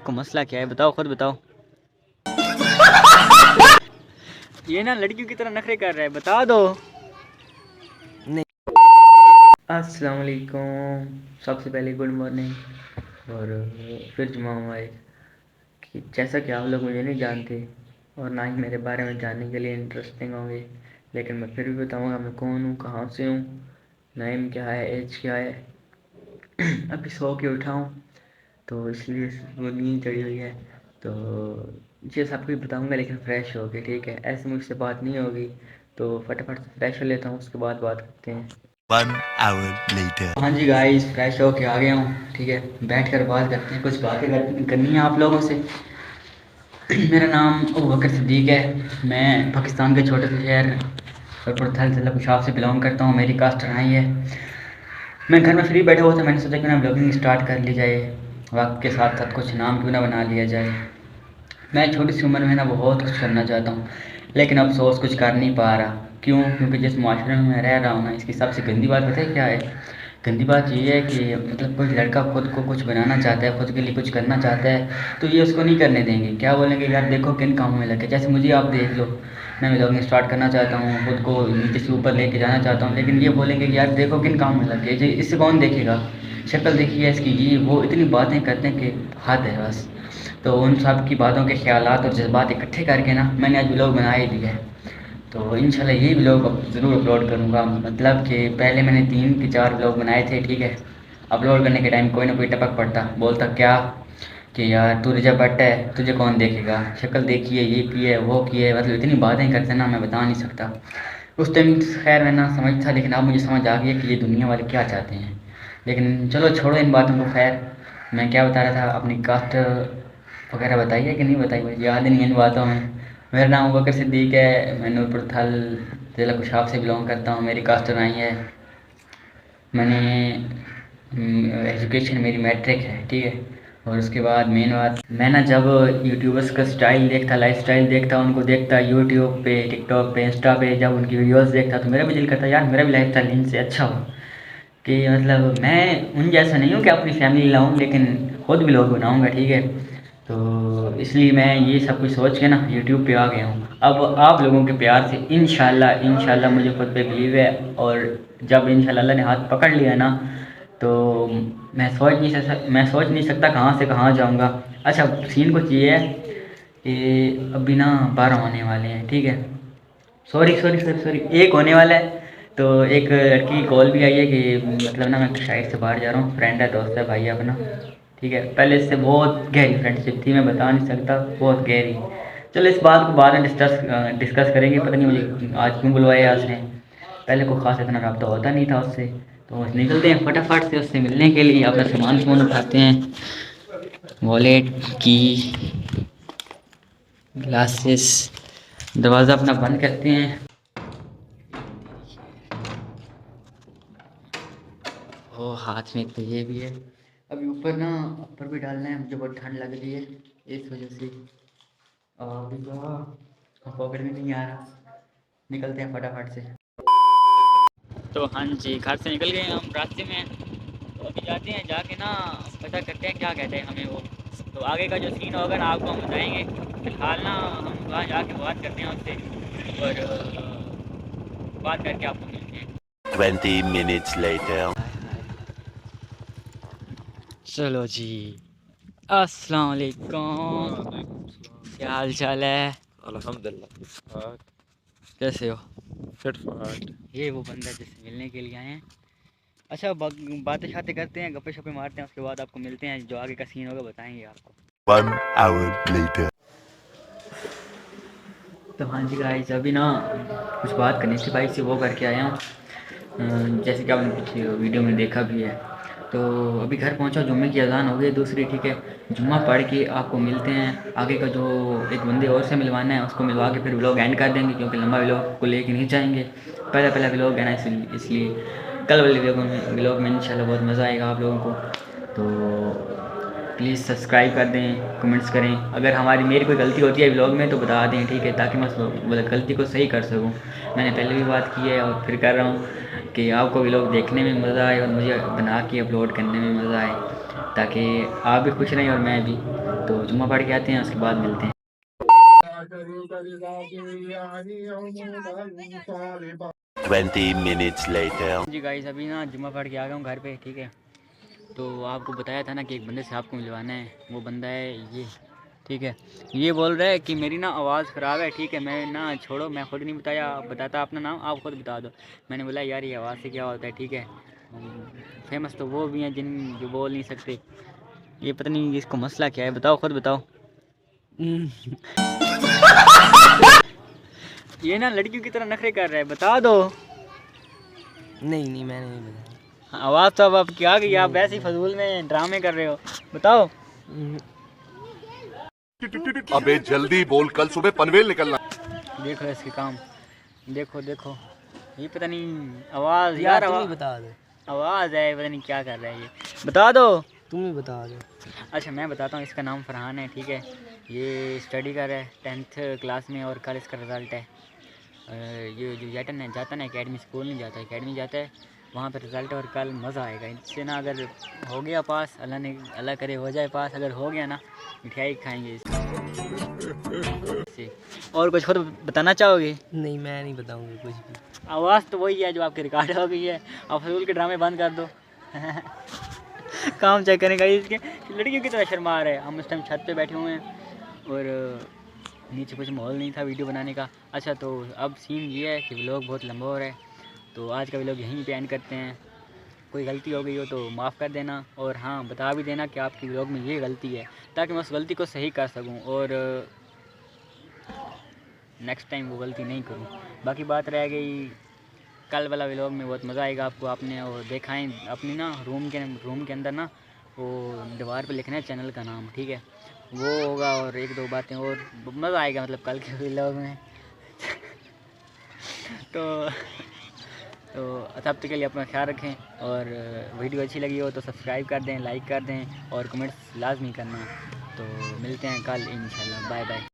को मसला क्या है बताओ, खुद बताओ। ये ना लड़कियों की तरह नखरे कर रहा है, बता दो। अस्सलाम वालेकुम, सबसे पहले गुड मॉर्निंग। और फिर जुमा मुबारक। कि जैसा कि आप लोग मुझे नहीं जानते और ना ही मेरे बारे में जानने के लिए इंटरेस्टिंग होंगे, लेकिन मैं फिर भी बताऊंगा मैं कौन हूँ, कहाँ से हूँ, नेम क्या है, एज क्या है। अभी सो के उठा हूँ तो इसलिए वो नींद चढ़ी हुई है, तो ये सब कुछ बताऊंगा लेकिन फ्रेश हो के, ठीक है? ऐसे मुझसे बात नहीं होगी, तो फटाफट से फ्रेश हो लेता हूँ, उसके बाद बात करते हैं। 1 hour later. हाँ जी गाइस, फ्रेश हो के आ गया हूँ, ठीक है? बैठ कर बात करते हैं, कुछ बातें करनी है आप लोगों से। मेरा नाम अबू बकर सिद्दीक है। मैं पाकिस्तान के छोटे से शहर थल जिला पेशावर से बिलोंग करता हूँ। मेरी कास्ट रहाई है। मैं घर में फ्री बैठा हुआ था, मैंने सोचा क्यों ना ब्लॉगिंग स्टार्ट कर ली जाए, वक्त के साथ साथ कुछ नाम क्यों ना बना लिया जाए। मैं छोटी सी उम्र में ना बहुत कुछ करना चाहता हूँ, लेकिन अफसोस कुछ कर नहीं पा रहा। क्यों? क्योंकि जिस माशरे में मैं रह रहा हूँ ना, इसकी सबसे गंदी बात पता है क्या है? गंदी बात ये है कि मतलब कोई लड़का खुद को कुछ बनाना चाहता है, खुद के लिए कुछ करना चाहता है, तो ये उसको नहीं करने देंगे। क्या बोलेंगे, यार देखो किन कामों में लगे। जैसे मुझे आप देख लो, मैं ब्लॉगिंग स्टार्ट करना चाहता हूँ, खुद को नीचे से ऊपर लेके जाना चाहता हूँ, लेकिन ये बोलेंगे कि यार देखो किन कामों में लगे, ये इससे कौन देखेगा, शक्ल देखी है इसकी, ये वो इतनी बातें करते हैं कि हद है बस। तो उन सब की बातों के ख़्यालात और जज़्बात इकट्ठे करके ना मैंने आज व्लॉग बना ही दिया है। तो इंशाल्लाह यही व्लॉग अब ज़रूर अपलोड करूँगा। मतलब कि पहले मैंने 3 के 4 व्लॉग बनाए थे, ठीक है? अपलोड करने के टाइम कोई ना कोई टपक पड़ता, बोलता क्या कि यार तू रिजा भट्ट है, तुझे कौन देखेगा, शक्ल देखी है, ये की है, वो की है, मतलब इतनी बातें करते ना मैं बता नहीं सकता। उस टाइम खैर मैं ना समझ था, लेकिन अब मुझे समझ आ गया कि ये दुनिया वाले क्या चाहते हैं। लेकिन चलो छोड़ो इन बातों को। खैर मैं क्या बता रहा था, अपनी कास्ट वगैरह बताई है कि नहीं बताई, मुझे याद नहीं है इन बातों में। मेरा नाम अबू बकर सिद्दीक है, मैं नूरपुर थल ज़िला कुशाब से बिलोंग करता हूँ। मेरी कास्ट राई है। मैंने एजुकेशन मेरी मैट्रिक है, ठीक है? और उसके बाद मेन बात, मैं ना जब यूट्यूबर्स का स्टाइल देखता, लाइफ स्टाइल देखता, उनको देखता यूट्यूब पे, टिकटॉक पे, इंस्टा पे, जब उनकी वीडियोस देखता तो मेरा भी दिल करता यार मेरा भी लाइफ स्टाइल इनसे अच्छा हो। कि मतलब मैं उन जैसा नहीं हूँ कि अपनी फैमिली लाऊं, लेकिन खुद भी लोग बनाऊंगा, ठीक है? तो इसलिए मैं ये सब कुछ सोच के ना यूट्यूब पे आ गया हूँ। अब आप लोगों के प्यार से इंशाल्लाह इंशाल्लाह मुझे खुद पे बिलीव है, और जब इंशाल्लाह अल्लाह ने हाथ पकड़ लिया ना, तो मैं सोच नहीं सकता कहाँ से कहाँ जाऊँगा। अच्छा सीन कुछ ये है कि अभी ना 12 होने वाले हैं, ठीक है? सॉरी सॉरी सॉरी सॉरी, एक होने वाला है। तो एक लड़की की कॉल भी आई है कि मतलब ना मैं साइड से बाहर जा रहा हूँ, फ्रेंड है, दोस्त है, भाई है अपना, ठीक है? पहले इससे बहुत गहरी फ्रेंडशिप थी, मैं बता नहीं सकता, बहुत गहरी। चलो इस बात को बाद में डिस्कस करेंगे। पता नहीं मुझे आज क्यों बुलवाया उसने, पहले को खास इतना रब्ता होता नहीं था उससे। तो निकलते हैं फटाफट से उससे मिलने के लिए, अपना सामान उठाते हैं, वॉलेट की, ग्लासेस, दरवाज़ा अपना बंद करते हैं। ओ हाथ में तो ये भी है। अभी ऊपर ना ऊपर भी डालना है, मुझे बहुत ठंड लग रही है इस वजह से। अभी तो पॉकेट में नहीं आ रहा, निकलते हैं फटाफट से। तो हाँ जी, घर से निकल गए हम, रास्ते में हैं। तो अभी जाते हैं, जाके ना पता करते हैं क्या कहते हैं हमें वो। तो आगे का जो सीन होगा ना आपको हम बताएंगे। फिलहाल ना हम वहाँ जाके बात करते हैं उससे, और बात करके आपको मिलते हैं। 20 minutes later. चलो जी, अस्सलाम वालेकुम, क्या हाल चाल है? अल्हम्दुलिल्लाह। कैसे हो? फिट फाट। ये वो बंदा जिससे मिलने के लिए आए हैं। अच्छा बातें शातें करते हैं, गप्पे शप्पे मारते हैं, उसके बाद आपको मिलते हैं, जो आगे का सीन होगा बताएंगे आपको। 1 hour later. तो हाँ जी गाइस, अभी ना कुछ बात करनी थी भाई से, वो करके आया हूँ। जैसे कि आपने पिछले वीडियो में देखा भी है। तो अभी घर पहुँचा, जुम्मे की अज़ान हो गई दूसरी, ठीक है? जुम्मा पढ़ के आपको मिलते हैं। आगे का जो एक बंदे और से मिलवाना है, उसको मिलवा के फिर व्लॉग एंड कर देंगे, क्योंकि लंबा व्लॉग को लेके नहीं जाएंगे। पहला पहला व्लॉग है ना, इसलिए कल वाले व्लॉग में इंशाल्लाह बहुत मज़ा आएगा आप लोगों को। तो प्लीज़ सब्सक्राइब कर दें, कमेंट्स करें। अगर मेरी कोई गलती होती है व्लॉग में तो बता दें, ठीक है? ताकि मैं उस गलती को सही कर सकूं। मैंने पहले भी बात की है और फिर कर रहा हूँ कि आपको व्लॉग देखने में मज़ा आए और मुझे बना के अपलोड करने में मज़ा आए, ताकि आप भी खुश रहें और मैं भी। तो जुम्मा पढ़ के आते हैं, उसके बाद मिलते हैं। 20 minutes later. जी गाइस, अभी ना जुम्मा पढ़ के आ गया हूँ घर पे, ठीक है। तो आपको बताया था ना कि एक बंदे से आपको मिलवाना है, वो बंदा है ये, ठीक है। ये बोल रहा है कि मेरी ना आवाज़ ख़राब है, ठीक है। मैं ना छोड़ो, मैं खुद नहीं बताता अपना नाम, आप खुद बता दो। मैंने बोला यार ये आवाज़ से क्या होता है, ठीक है। फेमस तो वो भी हैं जो बोल नहीं सकते। ये पता नहीं इसको मसला क्या है, बताओ, खुद बताओ। ये ना लड़कियों की तरह नखरे कर रहा है, बता दो। नहीं मैंने नहीं बताया। आवाज़ तो अब आपकी आ गई, आप वैसे ही फजूल में ड्रामे कर रहे हो, बताओ। अबे जल्दी बोल, कल सुबह पनवेल निकलना। देखो इसके काम, देखो देखो, ये पता नहीं आवाज़ यार यार तुम ही बता दो। आवाज़ है, पता नहीं क्या कर रहा है ये, बता दो। तुम ही बता दो। अच्छा मैं बताता हूँ, इसका नाम फरहान है, ठीक है। ये स्टडी कर रहा है 10th क्लास में और कल इसका रिज़ल्ट है। ये जो जाता ना एकेडमी, स्कूल नहीं जाता, एकेडमी जाता है, वहाँ पे रिज़ल्ट और कल मज़ा आएगा इससे ना। अगर हो गया पास, अल्लाह करे हो जाए पास, अगर हो गया ना मिठाई खाएंगे इससे। और कुछ खुद बताना चाहोगे? नहीं मैं नहीं बताऊंगी कुछ भी। आवाज़ तो वही है जो आपकी रिकॉर्ड हो गई है, आप फजूल के ड्रामे बंद कर दो। काम चेक करेगा इसके, लड़कियों की तरह शर्मा रहे हैं। हम इस टाइम छत पे बैठे हुए हैं और नीचे कुछ माहौल नहीं था वीडियो बनाने का। अच्छा तो अब सीन ये है कि व्लॉग बहुत लंबा हो रहा है, तो आज का व्लॉग यहीं पे एंड करते हैं। कोई गलती हो गई हो तो माफ़ कर देना, और हाँ बता भी देना कि आपकी व्लॉग में ये गलती है, ताकि मैं उस गलती को सही कर सकूं और नेक्स्ट टाइम वो गलती नहीं करूं। बाकी बात रह गई कल वाला व्लॉग में, बहुत मज़ा आएगा आपको। आपने वो देखाएं अपनी ना रूम के अंदर ना वो दीवार पे लिखना है चैनल का नाम, ठीक है, वो होगा। और एक दो बातें और, मज़ा आएगा मतलब कल के व्लॉग में। तो तब तक के लिए अपना ख्याल रखें, और वीडियो अच्छी लगी हो तो सब्सक्राइब कर दें, लाइक कर दें और कमेंट्स लाजमी करना। तो मिलते हैं कल इंशाल्लाह, बाय बाय।